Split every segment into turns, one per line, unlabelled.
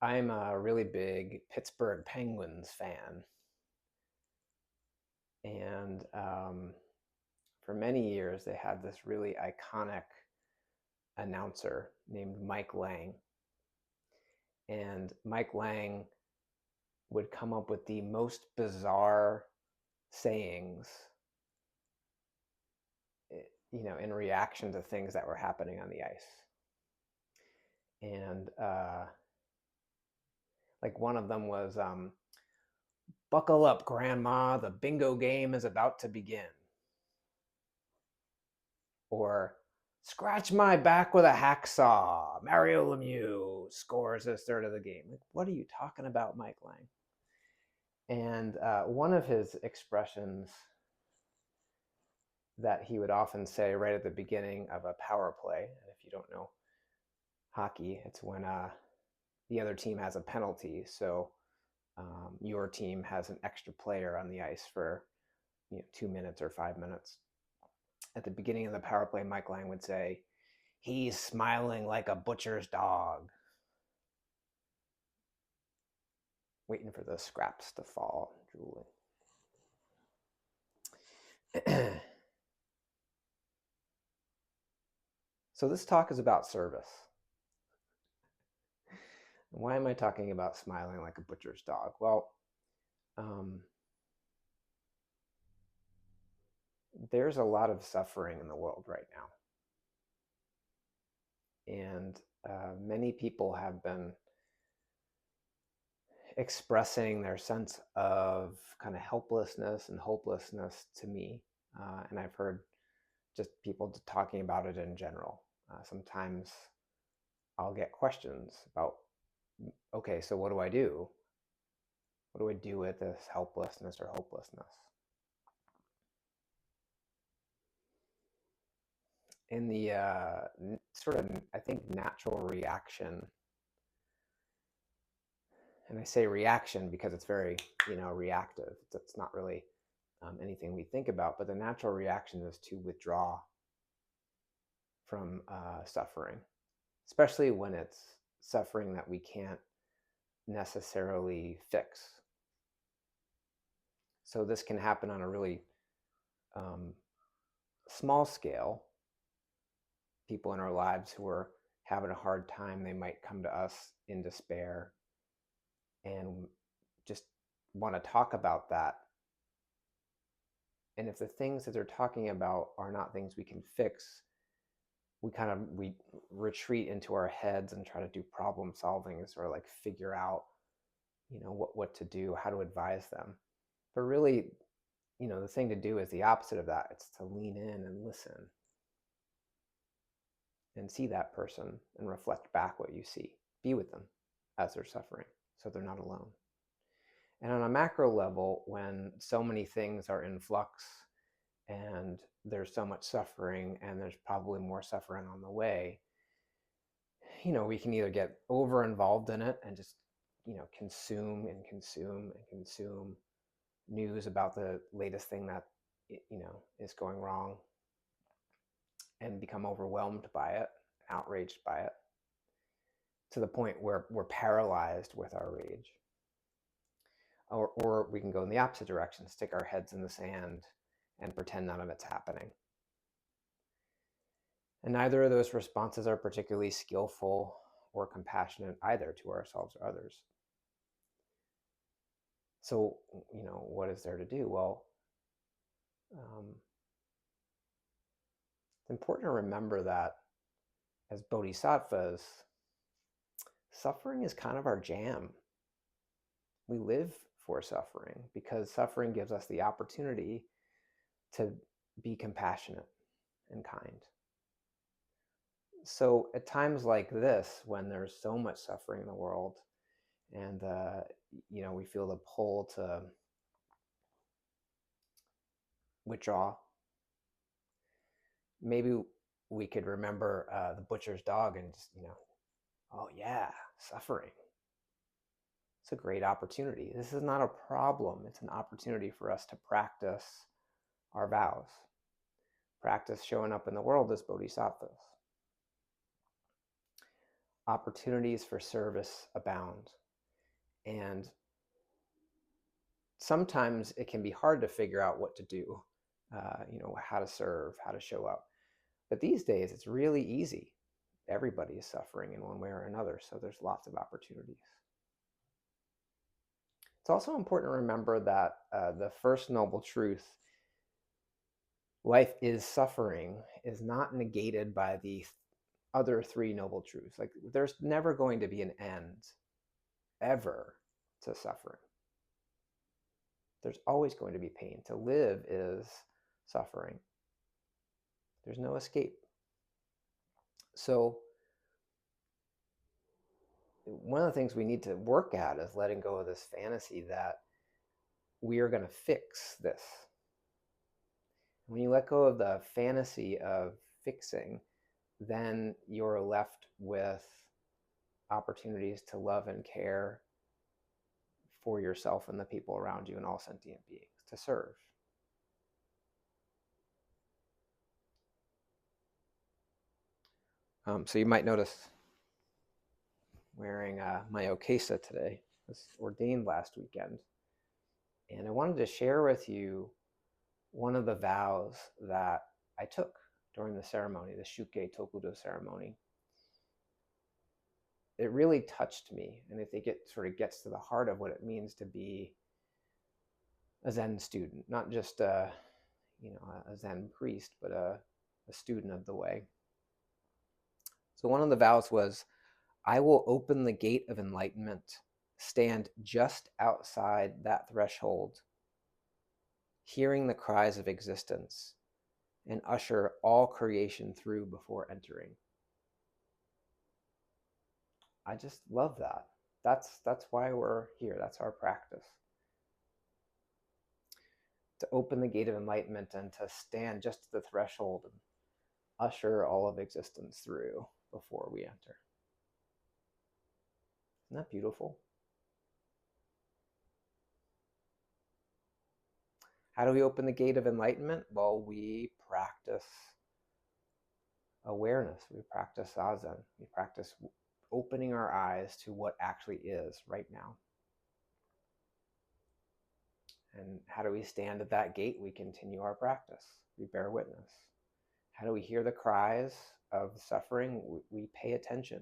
I'm a really big Pittsburgh Penguins fan. And for many years, they had this really iconic announcer named Mike Lang. And Mike Lang would come up with the most bizarre sayings, in reaction to things that were happening on the ice. And like one of them was, buckle up, Grandma, the bingo game is about to begin. Or, scratch my back with a hacksaw, Mario Lemieux scores his third of the game. Like, what are you talking about, Mike Lang? And one of his expressions that he would often say right at the beginning of a power play, and if you don't know hockey, it's when the other team has a penalty, so your team has an extra player on the ice for 2 minutes or 5 minutes. At the beginning of the power play, Mike Lang would say, "He's smiling like a butcher's dog," waiting for the scraps to fall, drooling. So this talk is about service. Why am I talking about smiling like a butcher's dog? Well, there's a lot of suffering in the world right now. And many people have been expressing their sense of kind of helplessness and hopelessness to me. And I've heard just people talking about it in general. Sometimes I'll get questions about, okay, so what do I do? What do I do with this helplessness or hopelessness? In the sort of, I think, natural reaction, and I say reaction because it's very, reactive. It's not really anything we think about, but the natural reaction is to withdraw from suffering, especially when it's suffering that we can't necessarily fix. So this can happen on a really small scale. People in our lives who are having a hard time, they might come to us in despair and just want to talk about that. And if the things that they're talking about are not things we can fix, we retreat into our heads and try to do problem solving, or like figure out, what to do, how to advise them. But really, the thing to do is the opposite of that. It's to lean in and listen and see that person and reflect back what you see. Be with them as they're suffering so they're not alone. And on a macro level, when so many things are in flux and there's so much suffering and there's probably more suffering on the way, we can either get over involved in it and just, consume and consume and consume news about the latest thing that, is going wrong, and become overwhelmed by it, outraged by it, to the point where we're paralyzed with our rage. Or we can go in the opposite direction, stick our heads in the sand and pretend none of it's happening. And neither of those responses are particularly skillful or compassionate either to ourselves or others. So, what is there to do? Well, it's important to remember that as Bodhisattvas, suffering is kind of our jam. We live for suffering because suffering gives us the opportunity to be compassionate and kind. So at times like this, when there's so much suffering in the world, and we feel the pull to withdraw, maybe we could remember the butcher's dog and just, oh yeah, suffering. It's a great opportunity. This is not a problem. It's an opportunity for us to practice our vows, practice showing up in the world as bodhisattvas. opportunities for service abound. And sometimes it can be hard to figure out what to do, how to serve, how to show up. But these days, it's really easy. Everybody is suffering in one way or another, so there's lots of opportunities. It's also important to remember that the first noble truth, life is suffering, is not negated by the other three noble truths. Like, there's never going to be an end, ever, to suffering. There's always going to be pain. To live is suffering. There's no escape. So one of the things we need to work at is letting go of this fantasy that we are going to fix this. When you let go of the fantasy of fixing, then you're left with opportunities to love and care for yourself and the people around you and all sentient beings, to serve. So you might notice wearing my okesa today. I was ordained last weekend. And I wanted to share with you one of the vows that I took during the ceremony, the shukke tokudo ceremony. It really touched me, and I think it sort of gets to the heart of what it means to be a Zen student, not just a Zen priest, but a student of the way. So one of the vows was, I will open the gate of enlightenment, stand just outside that threshold, hearing the cries of existence, and usher all creation through before entering. I just love that. That's why we're here. That's our practice. To open the gate of enlightenment and to stand just at the threshold and usher all of existence through before we enter. Isn't that beautiful? How do we open the gate of enlightenment? Well, we practice awareness. We practice zazen. We practice opening our eyes to what actually is right now. And how do we stand at that gate? We continue our practice. We bear witness. How do we hear the cries of suffering? We pay attention.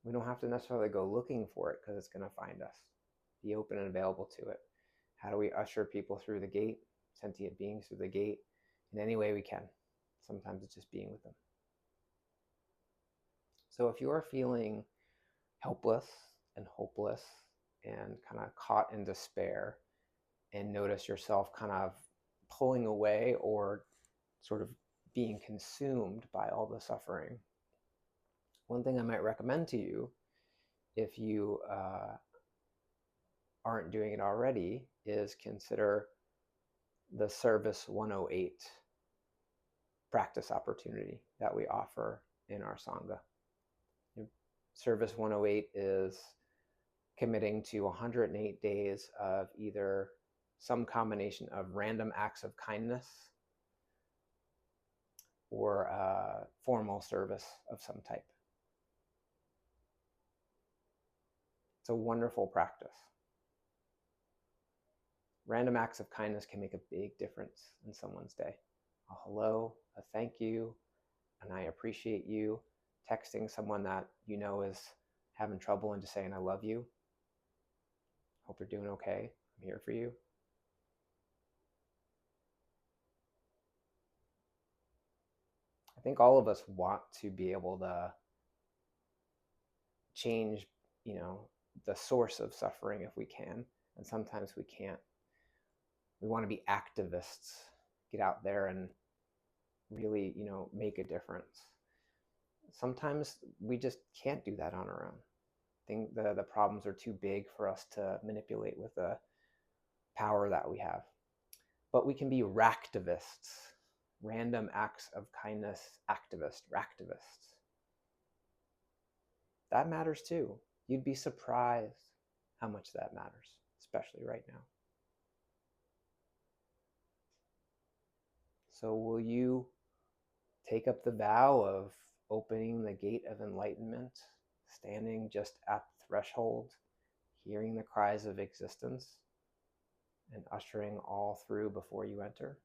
We don't have to necessarily go looking for it because it's going to find us. Be open and available to it. How do we usher people through the gate, sentient beings through the gate, in any way we can? Sometimes it's just being with them. So if you're feeling helpless and hopeless and kind of caught in despair, and notice yourself kind of pulling away or sort of being consumed by all the suffering, one thing I might recommend to you, if you aren't doing it already, is consider the Service 108 practice opportunity that we offer in our Sangha. Service 108 is committing to 108 days of either some combination of random acts of kindness or formal service of some type. It's a wonderful practice. Random acts of kindness can make a big difference in someone's day. A hello, a thank you, and I appreciate you. Texting someone that you know is having trouble and just saying, I love you. Hope you're doing okay. I'm here for you. I think all of us want to be able to change, the source of suffering if we can. And sometimes we can't. We want to be activists, get out there and really, make a difference. Sometimes we just can't do that on our own. I think the problems are too big for us to manipulate with the power that we have. But we can be racktivists, random acts of kindness racktivists. That matters too. You'd be surprised how much that matters, especially right now. So will you take up the vow of opening the gate of enlightenment, standing just at the threshold, hearing the cries of existence, and ushering all through before you enter.